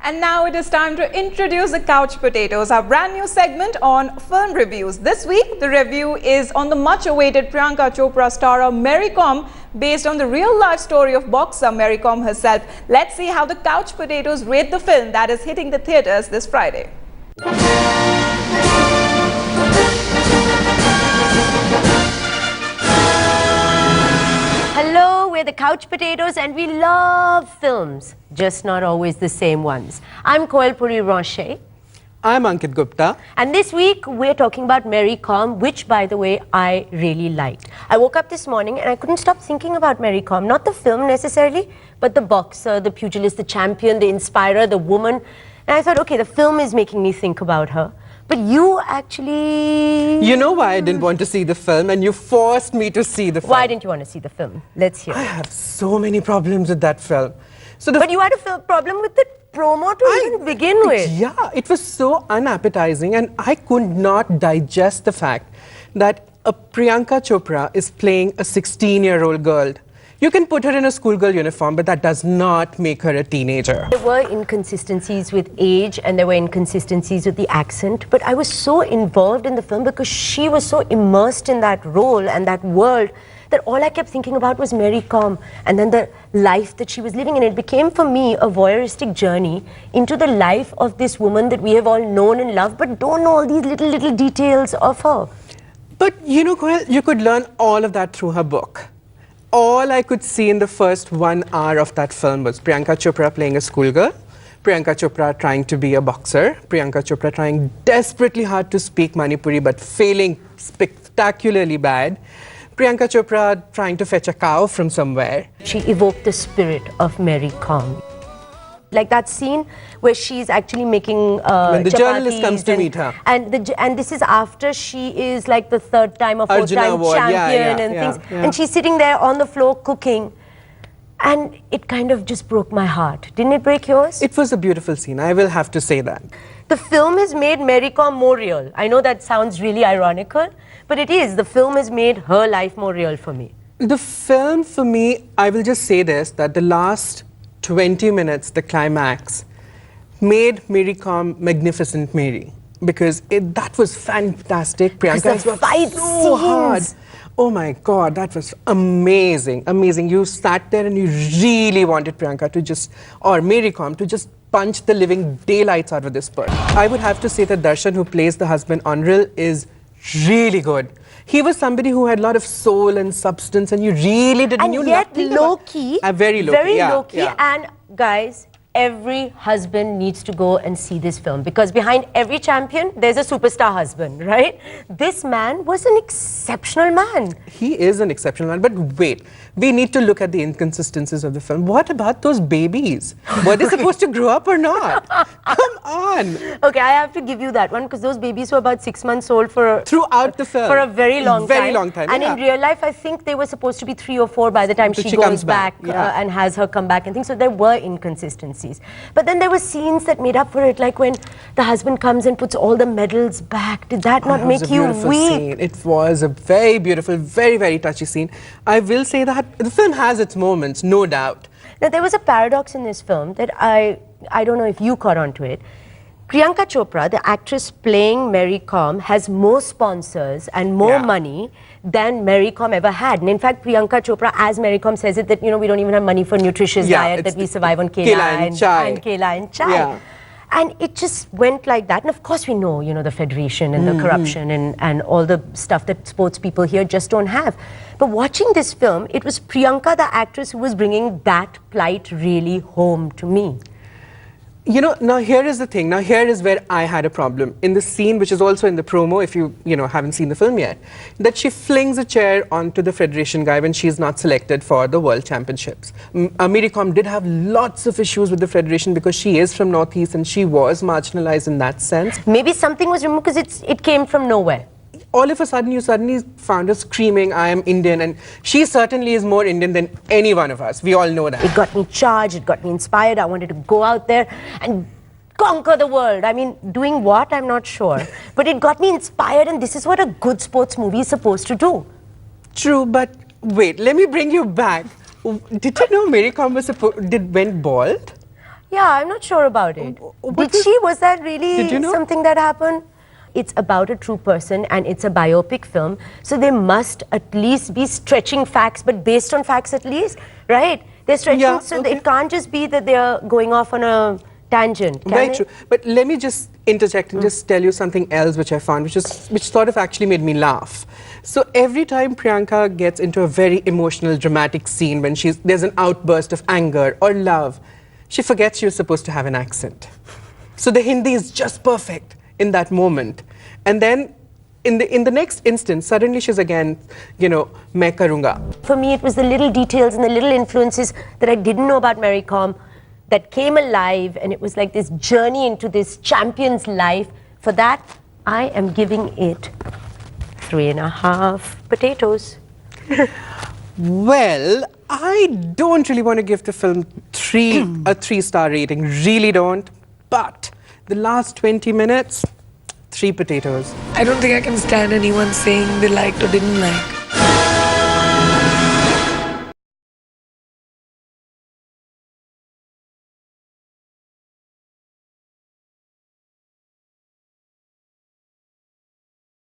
And now it is time to introduce the Couch Potatoes, our brand new segment on film reviews. This week, the review is on the much-awaited Priyanka Chopra starrer Mary Kom, based on the real-life story of boxer Mary Kom herself. Let's see how the Couch Potatoes rate the film that is hitting the theatres this Friday. Hello, we're the Couch Potatoes and we love films, just not always the same ones. I'm Koel Puri-Ranchet. I'm Ankit Gupta. And this week we're talking about Mary Kom, which, by the way, I really liked. I woke up this morning and I couldn't stop thinking about Mary Kom. Not the film necessarily, but the boxer, the pugilist, the champion, the inspirer, the woman. And I thought, okay, the film is making me think about her. But you actually... You know why I didn't want to see the film, and you forced me to see the film. Why didn't you want to see the film? Let's hear. I have so many problems with that film. So but you had a problem with the promo to even begin with. Yeah, it was so unappetizing, and I could not digest the fact that a Priyanka Chopra is playing a 16-year-old girl. You can put her in a schoolgirl uniform, but that does not make her a teenager. There were inconsistencies with age and there were inconsistencies with the accent, but I was so involved in the film because she was so immersed in that role and that world that all I kept thinking about was Mary Kom and then the life that she was living. And it became for me a voyeuristic journey into the life of this woman that we have all known and loved, but don't know all these little details of her. But you know, Koel, you could learn all of that through her book. All I could see in the first 1 hour of that film was Priyanka Chopra playing a schoolgirl, Priyanka Chopra trying to be a boxer, Priyanka Chopra trying desperately hard to speak Manipuri but failing spectacularly bad, Priyanka Chopra trying to fetch a cow from somewhere. She evoked the spirit of Mary Kom. Like that scene where she's actually making when the journalist comes to meet her. And this is after she is like the 3rd time or 4th time champion and things. Yeah. And she's sitting there on the floor cooking. And it kind of just broke my heart. Didn't it break yours? It was a beautiful scene, I will have to say that. The film has made Mary Kom more real. I know that sounds really ironical, but it is. The film has made her life more real for me. The film, for me, I will just say this, that the last 20 minutes, the climax, made Mary Kom Magnificent Mary. Because that was fantastic. Priyanka the fight so hard. Oh my God, that was amazing, amazing. You sat there and you really wanted Priyanka to just, or Mary Kom, to just punch the living daylights out of this person. I would have to say that Darshan, who plays the husband Anril, is really good. He was somebody who had a lot of soul and substance, and you really didn't. And yet low-key. Very low-key. Very low-key. Yeah. And guys, every husband needs to go and see this film because behind every champion, there's a superstar husband, right? This man was an exceptional man. He is an exceptional man, but wait. We need to look at the inconsistencies of the film. What about those babies? Were they supposed to grow up or not? Come on. Okay, I have to give you that one because those babies were about 6 months old throughout the film. For a very long time. Very long time, And in real life, I think they were supposed to be 3 or 4 by the time she goes back and has her come back and things. So there were inconsistencies. But then there were scenes that made up for it, like when the husband comes and puts all the medals back. Did that not make you weep? Scene. It was a very beautiful, very touchy scene. I will say that the film has its moments, no doubt. Now, there was a paradox in this film that I don't know if you caught on to it. Priyanka Chopra, the actress playing Mary Kom, has more sponsors and more money than Mary Kom ever had. And in fact, Priyanka Chopra, as Mary Kom says it, that, you know, we don't even have money for nutritious diet, that we survive on kela and chai. Yeah. And it just went like that. And of course we know, you know, the federation and the corruption and all the stuff that sports people here just don't have. But watching this film, it was Priyanka, the actress, who was bringing that plight really home to me. You know, now here is the thing. Now here is where I had a problem. In the scene, which is also in the promo, if you haven't seen the film yet, that she flings a chair onto the Federation guy when she's not selected for the World Championships. Mary Kom did have lots of issues with the Federation because she is from Northeast and she was marginalized in that sense. Maybe something was removed because it came from nowhere. All of a sudden, you suddenly found her screaming, I am Indian, and she certainly is more Indian than any one of us. We all know that. It got me charged, it got me inspired. I wanted to go out there and conquer the world. I mean, doing what? I'm not sure. But it got me inspired, and this is what a good sports movie is supposed to do. True, but wait, let me bring you back. Did you know Mary Kom went bald? Yeah, I'm not sure about it. Was that really Did you know? something that happened? It's about a true person and it's a biopic film, so they must at least be stretching facts, but based on facts at least, right? They're stretching, Yeah, so okay. it can't just be that they're going off on a tangent. Can Very it? true. But let me just interject and just tell you something else which I found, which sort of actually made me laugh. So every time Priyanka gets into a very emotional, dramatic scene when there's an outburst of anger or love, she forgets she's supposed to have an accent. So the Hindi is just perfect in that moment. And then in the next instance, suddenly she's again, main karunga. For me, it was the little details and the little influences that I didn't know about Mary Kom that came alive, and it was like this journey into this champion's life. For that, I am giving it 3.5 potatoes. Well, I don't really want to give the film a 3-star rating, really don't. But the last 20 minutes, 3 potatoes. I don't think I can stand anyone saying they liked or didn't like.